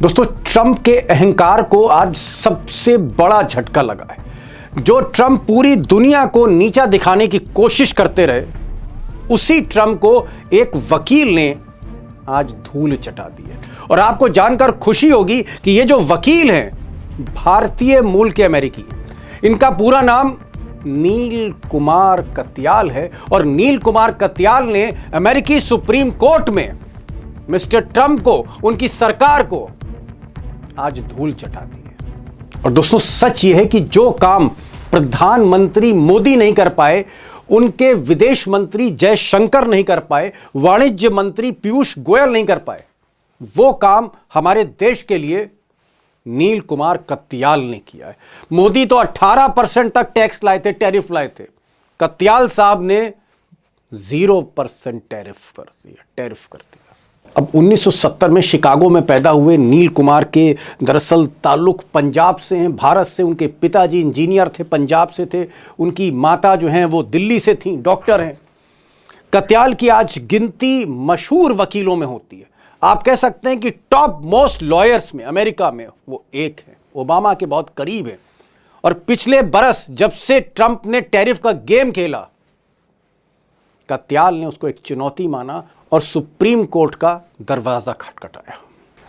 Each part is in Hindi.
दोस्तों, ट्रंप के अहंकार को आज सबसे बड़ा झटका लगा है। जो ट्रंप पूरी दुनिया को नीचा दिखाने की कोशिश करते रहे, उसी ट्रंप को एक वकील ने आज धूल चटा दी है। और आपको जानकर खुशी होगी कि ये जो वकील हैं, भारतीय मूल के अमेरिकी हैं। इनका पूरा नाम नील कुमार कत्याल है और नील कुमार कत्याल ने अमेरिकी सुप्रीम कोर्ट में मिस्टर ट्रंप को, उनकी सरकार को आज धूल चटा दी है। और दोस्तों, सच यह है कि जो काम प्रधानमंत्री मोदी नहीं कर पाए, उनके विदेश मंत्री जयशंकर नहीं कर पाए, वाणिज्य मंत्री पीयूष गोयल नहीं कर पाए, वो काम हमारे देश के लिए नील कुमार कत्याल ने किया है। मोदी तो 18% तक टैक्स लाए थे, टैरिफ लाए थे। कत्याल साहब ने 0% टैरिफ कर दिया। अब 1970 में शिकागो में पैदा हुए नील कुमार के दरअसल ताल्लुक पंजाब से हैं, भारत से। उनके पिताजी इंजीनियर थे, पंजाब से थे। उनकी माता जो हैं वो दिल्ली से थी, डॉक्टर हैं। कत्याल की आज गिनती मशहूर वकीलों में होती है। आप कह सकते हैं कि टॉप मोस्ट लॉयर्स में अमेरिका में वो एक है, ओबामा के बहुत करीब है। और पिछले बरस जब से ट्रंप ने टैरिफ का गेम खेला, कत्याल ने उसको एक चुनौती माना और सुप्रीम कोर्ट का दरवाजा खटखटाया।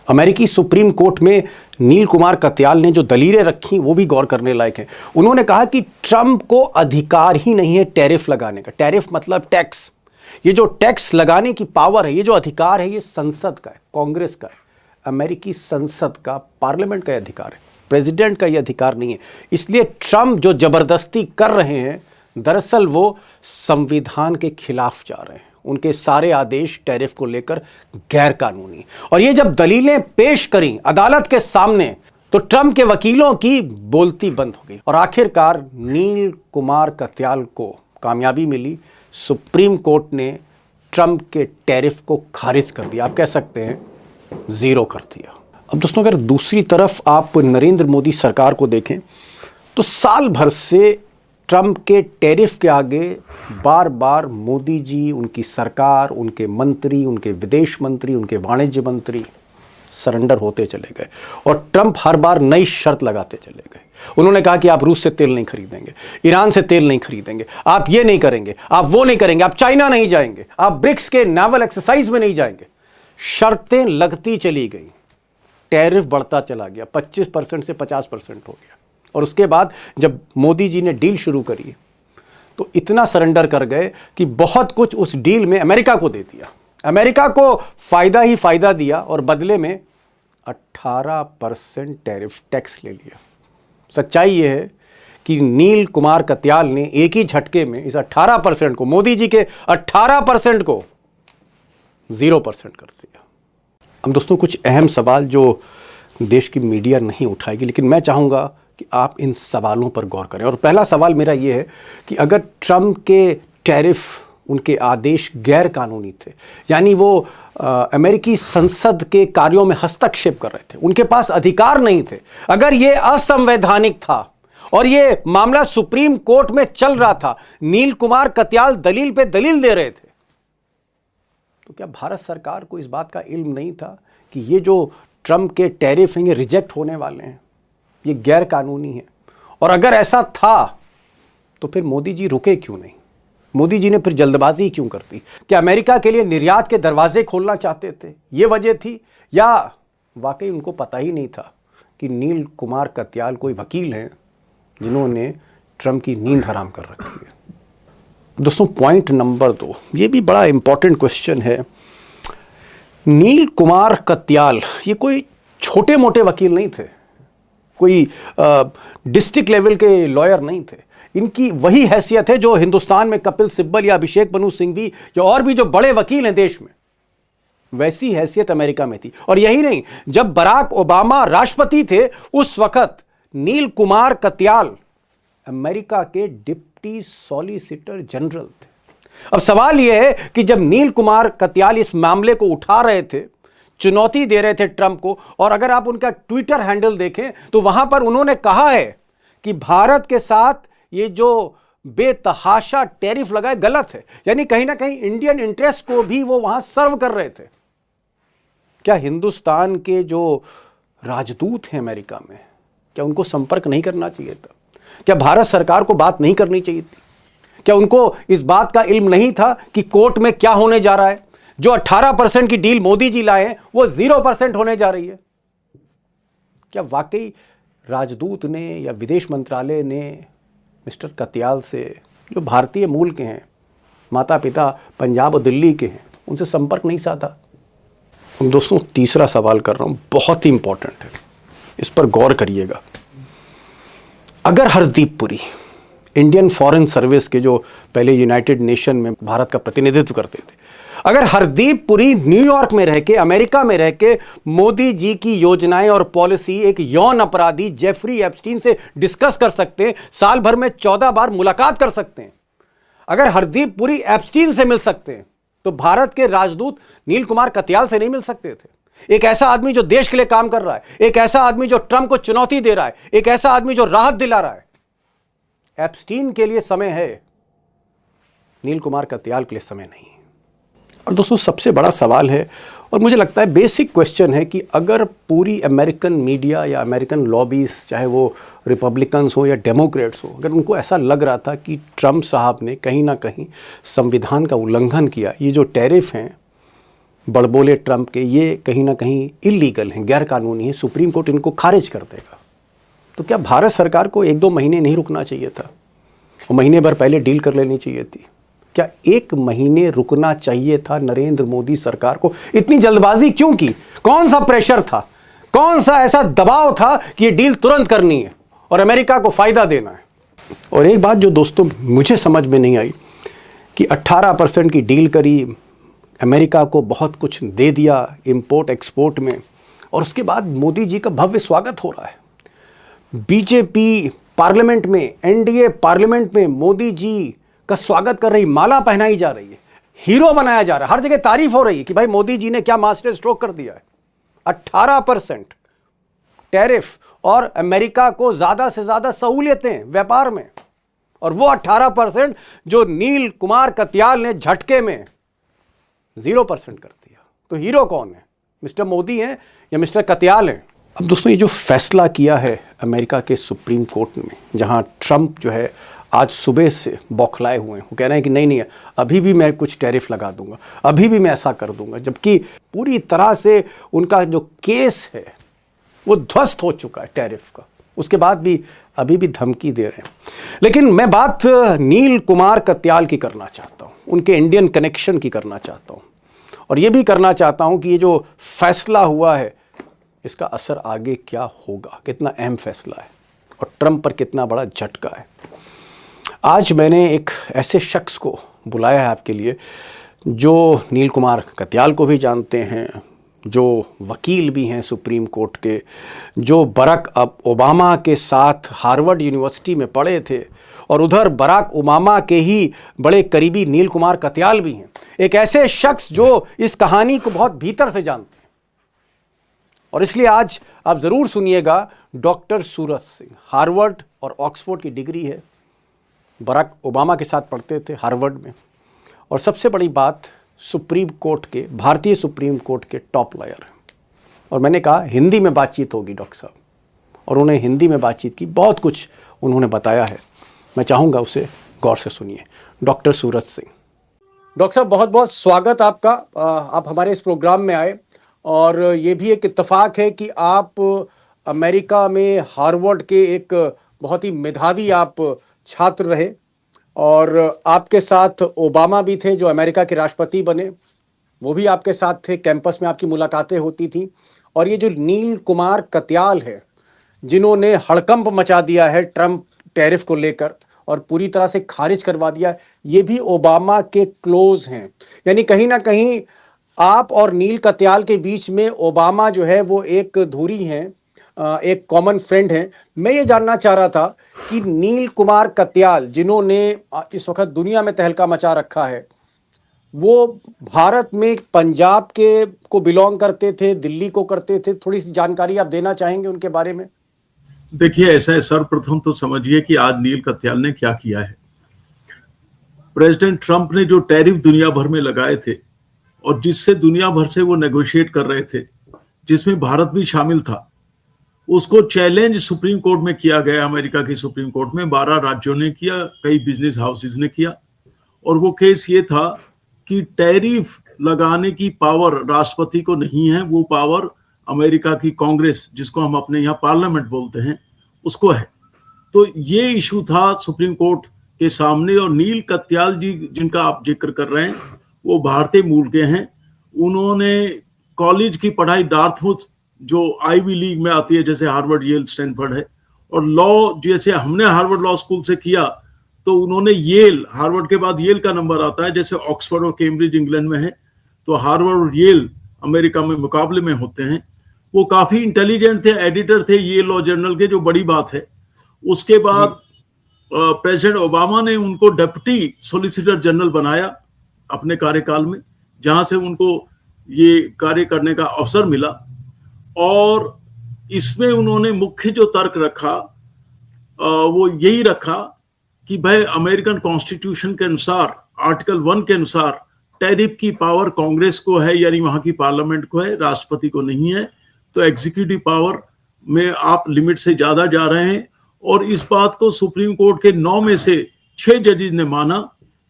अमेरिकी सुप्रीम कोर्ट में नील कुमार कत्याल ने जो दलीलें रखी वो भी गौर करने लायक है। उन्होंने कहा कि ट्रंप को अधिकार ही नहीं है टैरिफ लगाने का। टैरिफ मतलब टैक्स। ये जो टैक्स लगाने की पावर है, ये जो अधिकार है, ये संसद का है, कांग्रेस का है, अमेरिकी संसद का, पार्लियामेंट का अधिकार है, प्रेसिडेंट का ये अधिकार नहीं है। इसलिए ट्रंप जो जबरदस्ती कर रहे हैं, दरअसल वो संविधान के खिलाफ जा रहे हैं। उनके सारे आदेश टैरिफ को लेकर गैर कानूनी। और ये जब दलीलें पेश करी अदालत के सामने, तो ट्रंप के वकीलों की बोलती बंद हो गई और आखिरकार नील कुमार कत्याल को कामयाबी मिली। सुप्रीम कोर्ट ने ट्रंप के टैरिफ को खारिज कर दिया। आप कह सकते हैं जीरो कर दिया। अब दोस्तों, अगर दूसरी तरफ आप नरेंद्र मोदी सरकार को देखें, तो साल भर से ट्रंप के टैरिफ के आगे बार बार मोदी जी, उनकी सरकार, उनके मंत्री, उनके विदेश मंत्री, उनके वाणिज्य मंत्री सरेंडर होते चले गए। और ट्रंप हर बार नई शर्त लगाते चले गए। उन्होंने कहा कि आप रूस से तेल नहीं खरीदेंगे, ईरान से तेल नहीं खरीदेंगे, आप ये नहीं करेंगे, आप वो नहीं करेंगे, आप चाइना नहीं जाएंगे, आप ब्रिक्स के नेवल एक्सरसाइज में नहीं जाएंगे। शर्तें लगती चली गई, टैरिफ बढ़ता चला गया, 25% से 50% हो गया। और उसके बाद जब मोदी जी ने डील शुरू करी, तो इतना सरेंडर कर गए कि बहुत कुछ उस डील में अमेरिका को दे दिया। अमेरिका को फायदा ही फायदा दिया और बदले में 18% टैरिफ टैक्स ले लिया। सच्चाई यह है कि नील कुमार कत्याल ने एक ही झटके में इस 18% को, मोदी जी के 18% को 0% कर दिया। अब दोस्तों, कुछ अहम सवाल जो देश की मीडिया नहीं उठाएगी, लेकिन मैं चाहूंगा कि आप इन सवालों पर गौर करें। और पहला सवाल मेरा यह है कि अगर ट्रंप के टैरिफ, उनके आदेश गैर कानूनी थे, यानी वो अमेरिकी संसद के कार्यों में हस्तक्षेप कर रहे थे, उनके पास अधिकार नहीं थे, अगर ये असंवैधानिक था और ये मामला सुप्रीम कोर्ट में चल रहा था, नील कुमार कत्याल दलील पे दलील दे रहे थे, तो क्या भारत सरकार को इस बात का इल्म नहीं था कि ये जो ट्रंप के टैरिफ हैं, ये रिजेक्ट होने वाले हैं, ये गैर कानूनी है? और अगर ऐसा था तो फिर मोदी जी रुके क्यों नहीं? मोदी जी ने फिर जल्दबाजी क्यों कर दी? क्या अमेरिका के लिए निर्यात के दरवाजे खोलना चाहते थे, ये वजह थी? या वाकई उनको पता ही नहीं था कि नील कुमार कत्याल कोई वकील हैं जिन्होंने ट्रंप की नींद हराम कर रखी है? दोस्तों, पॉइंट नंबर 2, ये भी बड़ा इंपॉर्टेंट क्वेश्चन है। नील कुमार कत्याल ये कोई छोटे मोटे वकील नहीं थे, कोई डिस्ट्रिक्ट लेवल के लॉयर नहीं थे। इनकी वही हैसियत है जो हिंदुस्तान में कपिल सिब्बल या अभिषेक मनु सिंघवी या और भी जो बड़े वकील हैं देश में, वैसी हैसियत अमेरिका में थी। और यही नहीं, जब बराक ओबामा राष्ट्रपति थे, उस वक्त नील कुमार कत्याल अमेरिका के डिप्टी सॉलिसिटर जनरल थे। अब सवाल यह है कि जब नील कुमार कत्याल इस मामले को उठा रहे थे, चुनौती दे रहे थे ट्रंप को, और अगर आप उनका ट्विटर हैंडल देखें तो वहां पर उन्होंने कहा है कि भारत के साथ ये जो बेतहाशा टैरिफ लगाए गलत है, यानी कहीं ना कहीं इंडियन इंटरेस्ट को भी वो वहां सर्व कर रहे थे। क्या हिंदुस्तान के जो राजदूत हैं अमेरिका में, क्या उनको संपर्क नहीं करना चाहिए था? क्या भारत सरकार को बात नहीं करनी चाहिए थी? क्या उनको इस बात का इल्म नहीं था कि कोर्ट में क्या होने जा रहा है? जो 18% की डील मोदी जी लाए हैं वो 0% होने जा रही है। क्या वाकई राजदूत ने या विदेश मंत्रालय ने मिस्टर कत्याल से, जो भारतीय मूल के हैं, माता पिता पंजाब और दिल्ली के हैं, उनसे संपर्क नहीं साधा? दोस्तों, तीसरा सवाल कर रहा हूं, बहुत ही इंपॉर्टेंट है, इस पर गौर करिएगा। अगर Hardeep Puri Indian foreign service के, जो पहले यूनाइटेड नेशन में भारत का प्रतिनिधित्व करते थे, अगर हरदीप पुरी न्यूयॉर्क में रह के, अमेरिका में रह के मोदी जी की योजनाएं और पॉलिसी एक यौन अपराधी जेफरी एप्स्टीन से डिस्कस कर सकते हैं, साल भर में 14 बार मुलाकात कर सकते हैं, अगर हरदीप पुरी एप्स्टीन से मिल सकते हैं, तो भारत के राजदूत नील कुमार कत्याल से नहीं मिल सकते थे? एक ऐसा आदमी जो देश के लिए काम कर रहा है, एक ऐसा आदमी जो ट्रंप को चुनौती दे रहा है, एक ऐसा आदमी जो राहत दिला रहा है। एप्स्टीन के लिए समय है, नील कुमार कत्याल के लिए समय नहीं है। और दोस्तों, सबसे बड़ा सवाल है, और मुझे लगता है बेसिक क्वेश्चन है, कि अगर पूरी अमेरिकन मीडिया या अमेरिकन लॉबीज, चाहे वो रिपब्लिकन्स हो या डेमोक्रेट्स हो, अगर उनको ऐसा लग रहा था कि ट्रंप साहब ने कहीं ना कहीं संविधान का उल्लंघन किया, ये जो टैरिफ हैं बड़बोले ट्रंप के, ये कहीं ना कहीं इलीगल हैं, गैरकानूनी हैं, सुप्रीम कोर्ट इनको खारिज कर देगा, तो क्या भारत सरकार को 1-2 महीने नहीं रुकना चाहिए था? और महीने भर पहले डील कर लेनी चाहिए थी? क्या 1 महीने रुकना चाहिए था नरेंद्र मोदी सरकार को? इतनी जल्दबाजी क्यों की? कौन सा प्रेशर था, कौन सा ऐसा दबाव था कि ये डील तुरंत करनी है और अमेरिका को फायदा देना है? और एक बात जो दोस्तों मुझे समझ में नहीं आई, कि 18% की डील करी, अमेरिका को बहुत कुछ दे दिया इंपोर्ट एक्सपोर्ट में, और उसके बाद मोदी जी का भव्य स्वागत हो रहा है। बीजेपी पार्लियामेंट में, एनडीए पार्लियामेंट में मोदी जी का स्वागत कर रही, माला पहनाई जा रही है, हीरो बनाया जा रहा है, हर जगह तारीफ हो रही है कि भाई मोदी जी ने क्या मास्टर स्ट्रोक कर दिया है। 18% टैरिफ और अमेरिका को ज्यादा से ज्यादा सहूलियतें व्यापार में, और वो 18% जो नील कुमार कत्याल ने झटके में 0% कर दिया। तो हीरो कौन है? मिस्टर मोदी हैं या मिस्टर कत्याल हैं? अब दोस्तों, ये जो फैसला किया है अमेरिका के सुप्रीम कोर्ट में, जहां ट्रंप जो है आज सुबह से बौखलाए हुए हैं, वो कह रहे हैं कि नहीं नहीं, अभी भी मैं कुछ टैरिफ लगा दूंगा, अभी भी मैं ऐसा कर दूंगा, जबकि पूरी तरह से उनका जो केस है वो ध्वस्त हो चुका है टैरिफ का, उसके बाद भी अभी भी धमकी दे रहे हैं। लेकिन मैं बात नील कुमार कत्याल की करना चाहता हूँ, उनके इंडियन कनेक्शन की करना चाहता हूँ, और ये भी करना चाहता हूँ कि ये जो फैसला हुआ है इसका असर आगे क्या होगा, कितना अहम फैसला है और ट्रंप पर कितना बड़ा झटका है। आज मैंने एक ऐसे शख्स को बुलाया है आपके लिए, जो नील कुमार कत्याल को भी जानते हैं, जो वकील भी हैं सुप्रीम कोर्ट के, जो बराक ओबामा के साथ हार्वर्ड यूनिवर्सिटी में पढ़े थे, और उधर बराक ओबामा के ही बड़े करीबी नील कुमार कत्याल भी हैं। एक ऐसे शख्स जो इस कहानी को बहुत भीतर से जानते हैं, और इसलिए आज आप ज़रूर सुनिएगा। डॉक्टर सूरज सिंह, हार्वर्ड और ऑक्सफोर्ड की डिग्री है, बराक ओबामा के साथ पढ़ते थे हार्वर्ड में, और सबसे बड़ी बात, सुप्रीम कोर्ट के, भारतीय सुप्रीम कोर्ट के टॉप लॉयर हैं। और मैंने कहा हिंदी में बातचीत होगी डॉक्टर साहब, और उन्हें हिंदी में बातचीत की, बहुत कुछ उन्होंने बताया है, मैं चाहूँगा उसे गौर से सुनिए। डॉक्टर सूरज सिंह। डॉक्टर साहब, बहुत बहुत स्वागत आपका, आप हमारे इस प्रोग्राम में आए, और ये भी एक इत्तेफाक है कि आप अमेरिका में हार्वर्ड के एक बहुत ही मेधावी आप छात्र रहे, और आपके साथ ओबामा भी थे जो अमेरिका के राष्ट्रपति बने, वो भी आपके साथ थे, कैंपस में आपकी मुलाकातें होती थी। और ये जो नील कुमार कत्याल है, जिन्होंने हड़कंप मचा दिया है ट्रंप टैरिफ को लेकर और पूरी तरह से खारिज करवा दिया, ये भी ओबामा के क्लोज हैं। यानी कहीं ना कहीं आप और नील कत्याल के बीच में ओबामा जो है वो एक धुरी हैं, एक कॉमन फ्रेंड है। मैं ये जानना चाह रहा था कि नील कुमार कत्याल, जिन्होंने इस वक्त दुनिया में तहलका मचा रखा है, वो भारत में पंजाब के को बिलोंग करते थे, दिल्ली को करते थे, थोड़ी सी जानकारी आप देना चाहेंगे उनके बारे में? देखिए, ऐसा है, सर्वप्रथम तो समझिए कि आज नील कत्याल ने क्या किया है। प्रेसिडेंट ट्रंप ने जो टैरिफ दुनिया भर में लगाए थे और जिससे दुनिया भर से वो नेगोशिएट कर रहे थे, जिसमें भारत भी शामिल था, उसको चैलेंज सुप्रीम कोर्ट में किया गया, अमेरिका की सुप्रीम कोर्ट में 12 राज्यों ने किया, कई बिजनेस हाउसेज ने किया। और वो केस ये था कि टैरिफ लगाने की पावर राष्ट्रपति को नहीं है, वो पावर अमेरिका की कांग्रेस, जिसको हम अपने यहाँ पार्लियामेंट बोलते हैं, उसको है। तो ये इशू था सुप्रीम कोर्ट के सामने। और नील कत्याल जी जिनका आप जिक्र कर रहे हैं, वो भारतीय मूल के हैं। उन्होंने कॉलेज की पढ़ाई डार्थमूथ, जो आईवी लीग में आती है, जैसे हार्वर्ड, येल, स्टैनफोर्ड है, और लॉ जैसे हमने हार्वर्ड लॉ स्कूल से किया, तो उन्होंने येल, हार्वर्ड के बाद येल का नंबर आता है, जैसे ऑक्सफोर्ड और कैम्ब्रिज इंग्लैंड में है, तो हार्वर्ड और येल अमेरिका में मुकाबले में होते हैं। वो काफी इंटेलिजेंट थे, एडिटर थे येल लॉ जर्नल के, जो बड़ी बात है। उसके बाद प्रेसिडेंट ओबामा ने उनको डिप्टी सॉलिसिटर जनरल बनाया अपने कार्यकाल में, जहां से उनको ये कार्य करने का अवसर मिला। और इसमें उन्होंने मुख्य जो तर्क रखा वो यही रखा कि भाई अमेरिकन कॉन्स्टिट्यूशन के अनुसार, आर्टिकल 1 के अनुसार, टैरिफ की पावर कांग्रेस को है, यानी वहां की पार्लियामेंट को है, राष्ट्रपति को नहीं है। तो एग्जीक्यूटिव पावर में आप लिमिट से ज्यादा जा रहे हैं। और इस बात को सुप्रीम कोर्ट के 9 में से 6 जजेस ने माना।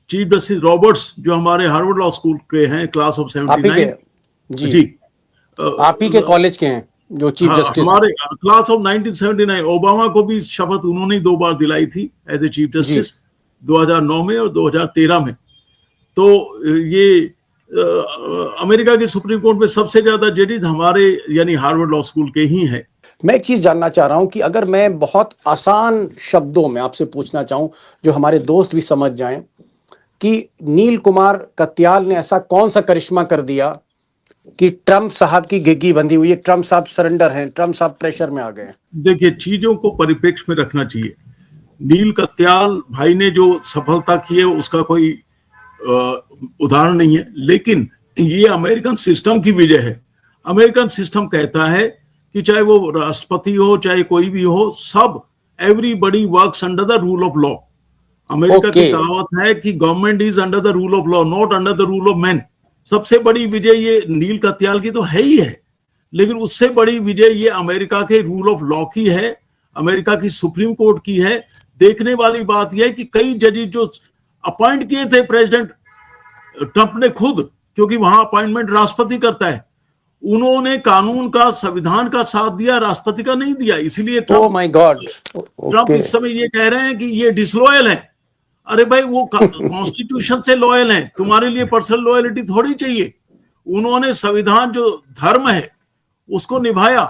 चीफ जस्टिस रॉबर्ट्स, जो हमारे हार्वर्ड लॉ स्कूल के हैं, क्लास ऑफ 79, जी आप ही के कॉलेज के हैं जो चीफ जस्टिस, हमारे क्लास ऑफ 1979। ओबामा को भी शपथ उन्होंने 2 बार दिलाई थी एज ए चीफ जस्टिस, 2009 में और 2013 में। तो ये अमेरिका के सुप्रीम कोर्ट में सबसे ज्यादा जजेस हमारे यानी हार्वर्ड लॉ स्कूल के ही हैं। मैं एक चीज जानना चाह रहा हूं कि अगर मैं बहुत आसान शब्दों में आपसे पूछना चाहूं, जो हमारे दोस्त भी समझ जाएं, कि नील कुमार कत्याल ने ऐसा कौन सा करिश्मा कर दिया कि ट्रंप साहब की गिग्गी बंधी हुई है, ट्रंप साहब सरेंडर हैं, ट्रंप साहब प्रेशर में आ गए? देखिए, चीजों को परिप्रेक्ष्य में रखना चाहिए। नील कत्याल भाई ने जो सफलता की है उसका कोई उदाहरण नहीं है, लेकिन ये अमेरिकन सिस्टम की विजय है। अमेरिकन सिस्टम कहता है कि चाहे वो राष्ट्रपति हो, चाहे कोई भी हो, सब everybody works under the rule of law. America की कहावत है कि government is under the rule of law, not under the rule of man. सबसे बड़ी विजय ये नील कत्याल की तो है ही है, लेकिन उससे बड़ी विजय ये अमेरिका के रूल ऑफ लॉ की है, अमेरिका की सुप्रीम कोर्ट की है। देखने वाली बात यह है कि कई जजेस जो अपॉइंट किए थे प्रेसिडेंट ट्रंप ने खुद, क्योंकि वहां अपॉइंटमेंट राष्ट्रपति करता है, उन्होंने कानून का, संविधान का साथ दिया, राष्ट्रपति का नहीं दिया। इसीलिए ट्रंप इस समय ये कह रहे हैं कि ये डिसलॉयल है। अरे भाई, वो कॉन्स्टिट्यूशन से लॉयल हैं, तुम्हारे लिए पर्सनल लॉयलिटी थोड़ी चाहिए। उन्होंने संविधान जो धर्म है उसको निभाया,